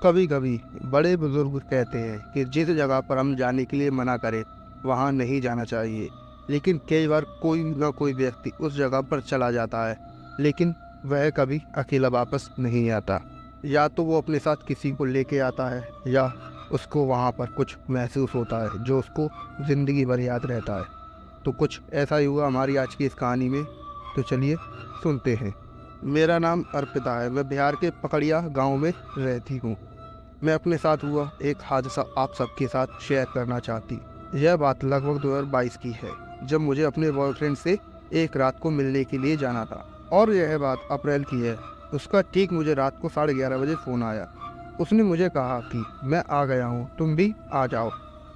कभी कभी बड़े बुजुर्ग कहते हैं कि जिस जगह पर हम जाने के लिए मना करें वहाँ नहीं जाना चाहिए। लेकिन कई बार कोई ना कोई व्यक्ति उस जगह पर चला जाता है, लेकिन वह कभी अकेला वापस नहीं आता। या तो वो अपने साथ किसी को लेके आता है, या उसको वहाँ पर कुछ महसूस होता है जो उसको ज़िंदगी भर याद रहता है। तो कुछ ऐसा ही हुआ हमारी आज की इस कहानी में। तो चलिए सुनते हैं। मेरा नाम अर्पिता है। मैं बिहार के पकड़िया गांव में रहती हूँ। मैं अपने साथ हुआ एक हादसा आप सबके साथ शेयर करना चाहती। यह बात लगभग 2022 की है, जब मुझे अपने बॉयफ्रेंड से एक रात को मिलने के लिए जाना था। और यह बात अप्रैल की है। उसका ठीक मुझे रात को 11:30 बजे फ़ोन आया। उसने मुझे कहा कि मैं आ गया हूँ, तुम भी आ जाओ।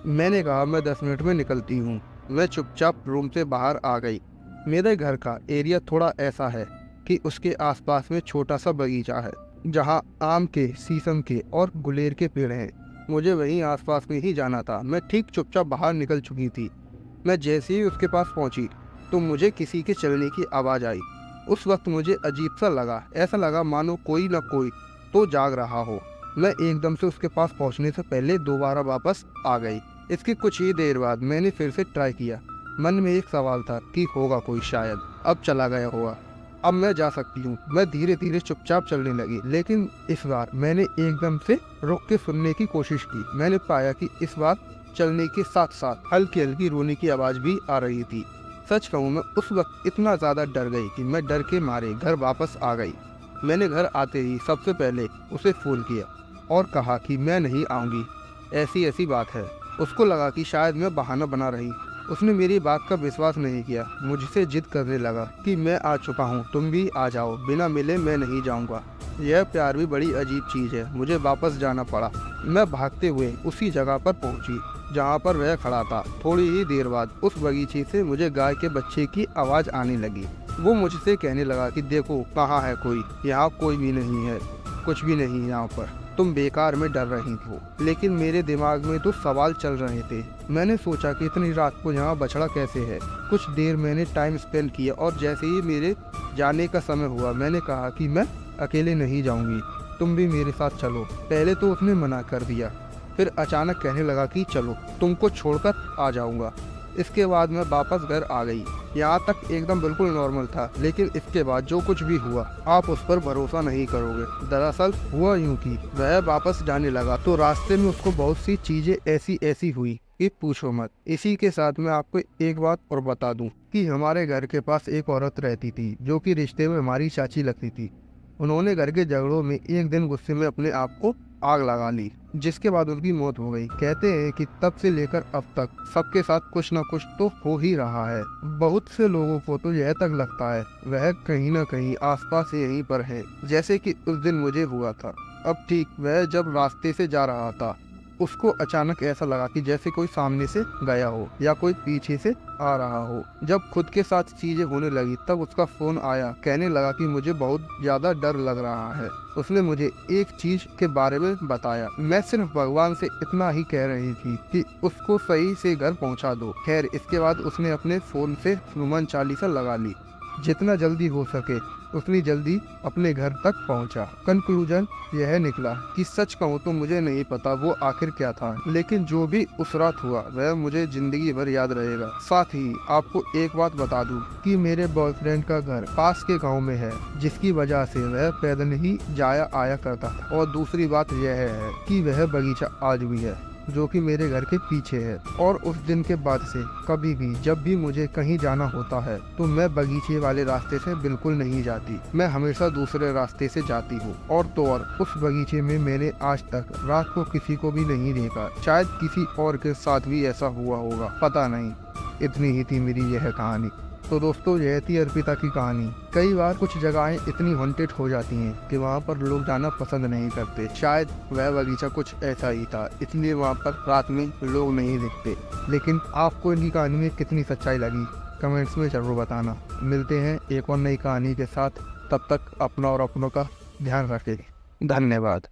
मैंने कहा मैं 10 मिनट में निकलती हूँ। मैं चुपचाप रूम से बाहर आ गई। मेरे घर का एरिया थोड़ा ऐसा है कि उसके आसपास में छोटा सा बगीचा है, जहाँ आम के, शीशम के और गुलेर के पेड़ हैं। मुझे वहीं आसपास में ही जाना था। मैं ठीक चुपचाप बाहर निकल चुकी थी। मैं जैसे ही उसके पास पहुंची तो मुझे किसी के चलने की आवाज़ आई। उस वक्त मुझे अजीब सा लगा, ऐसा लगा मानो कोई ना कोई तो जाग रहा हो। मैं एकदम से उसके पास पहुंचने से पहले दोबारा वापस आ गई। इसके कुछ ही देर बाद मैंने फिर से ट्राई किया। मन में एक सवाल था कि होगा कोई, शायद अब चला गया होगा, अब मैं जा सकती हूँ। मैं धीरे धीरे चुपचाप चलने लगी, लेकिन इस बार मैंने एकदम से रुक के सुनने की कोशिश की। मैंने पाया कि इस बार चलने के साथ साथ हल्की हल्की रोने की आवाज़ भी आ रही थी। सच कहूँ, मैं उस वक्त इतना ज़्यादा डर गई कि मैं डर के मारे घर वापस आ गई। मैंने घर आते ही सबसे पहले उसे फ़ोन किया और कहा कि मैं नहीं आऊँगी, ऐसी ऐसी बात है। उसको लगा कि शायद मैं बहाना बना रही। उसने मेरी बात का विश्वास नहीं किया, मुझसे जिद करने लगा कि मैं आ चुका हूँ, तुम भी आ जाओ, बिना मिले मैं नहीं जाऊँगा। यह प्यार भी बड़ी अजीब चीज़ है। मुझे वापस जाना पड़ा। मैं भागते हुए उसी जगह पर पहुँची जहाँ पर वह खड़ा था। थोड़ी ही देर बाद उस बगीचे से मुझे गाय के बच्चे की आवाज़ आने लगी। वो मुझसे कहने लगा कि देखो कहाँ है कोई, यहाँ कोई भी नहीं है, कुछ भी नहीं यहाँ पर, तुम बेकार में डर रही हो। लेकिन मेरे दिमाग में तो सवाल चल रहे थे। मैंने सोचा कि इतनी रात को यहाँ बछड़ा कैसे है। कुछ देर मैंने टाइम स्पेंड किया और जैसे ही मेरे जाने का समय हुआ, मैंने कहा कि मैं अकेले नहीं जाऊँगी, तुम भी मेरे साथ चलो। पहले तो उसने मना कर दिया, फिर अचानक कहने लगा कि चलो, तुमको छोड़कर आ जाऊँगा। इसके बाद मैं वापस घर आ गई। यहाँ तक एकदम बिल्कुल नॉर्मल था, लेकिन इसके बाद जो कुछ भी हुआ आप उस पर भरोसा नहीं करोगे। दरअसल हुआ यूं कि वह वापस जाने लगा तो रास्ते में उसको बहुत सी चीजें ऐसी ऐसी हुई कि पूछो मत। इसी के साथ मैं आपको एक बात और बता दूं कि हमारे घर के पास एक औरत रहती थी जो कि रिश्ते में हमारी चाची लगती थी। उन्होंने घर के झगड़ों में एक दिन गुस्से में अपने आप को आग लगा ली, जिसके बाद उनकी मौत हो गई। कहते हैं कि तब से लेकर अब तक सबके साथ कुछ न कुछ तो हो ही रहा है। बहुत से लोगों को तो यह तक लगता है वह कहीं न कहीं आसपास यहीं पर है, जैसे कि उस दिन मुझे हुआ था। अब ठीक वह जब रास्ते से जा रहा था, उसको अचानक ऐसा लगा कि जैसे कोई सामने से गया हो या कोई पीछे से आ रहा हो। जब खुद के साथ चीजें होने लगी तब उसका फोन आया। कहने लगा कि मुझे बहुत ज्यादा डर लग रहा है। उसने मुझे एक चीज के बारे में बताया। मैं सिर्फ भगवान से इतना ही कह रही थी कि उसको सही से घर पहुंचा दो। खैर, इसके बाद उसने अपने फोन से हनुमान चालीसा लगा ली। जितना जल्दी हो सके उतनी जल्दी अपने घर तक पहुंचा। कंक्लूजन यह निकला कि सच कहूँ तो मुझे नहीं पता वो आखिर क्या था, लेकिन जो भी उस रात हुआ वह मुझे जिंदगी भर याद रहेगा। साथ ही आपको एक बात बता दूं कि मेरे बॉयफ्रेंड का घर पास के गांव में है, जिसकी वजह से वह पैदल ही जाया आया करता था। और दूसरी बात यह है कि वह बगीचा आज भी है, जो कि मेरे घर के पीछे है। और उस दिन के बाद से कभी भी जब भी मुझे कहीं जाना होता है तो मैं बगीचे वाले रास्ते से बिल्कुल नहीं जाती। मैं हमेशा दूसरे रास्ते से जाती हूँ। और तो और उस बगीचे में मैंने आज तक रात को किसी को भी नहीं देखा। शायद किसी और के साथ भी ऐसा हुआ होगा, पता नहीं। इतनी ही थी मेरी यह कहानी। तो दोस्तों, यह थी अर्पिता की कहानी। कई बार कुछ जगहें इतनी हॉन्टेड हो जाती हैं कि वहाँ पर लोग जाना पसंद नहीं करते। शायद वह बगीचा कुछ ऐसा ही था, इसलिए वहाँ पर रात में लोग नहीं दिखते। लेकिन आपको इनकी कहानी में कितनी सच्चाई लगी, कमेंट्स में ज़रूर बताना। मिलते हैं एक और नई कहानी के साथ। तब तक अपना और अपनों का ध्यान रखें। धन्यवाद।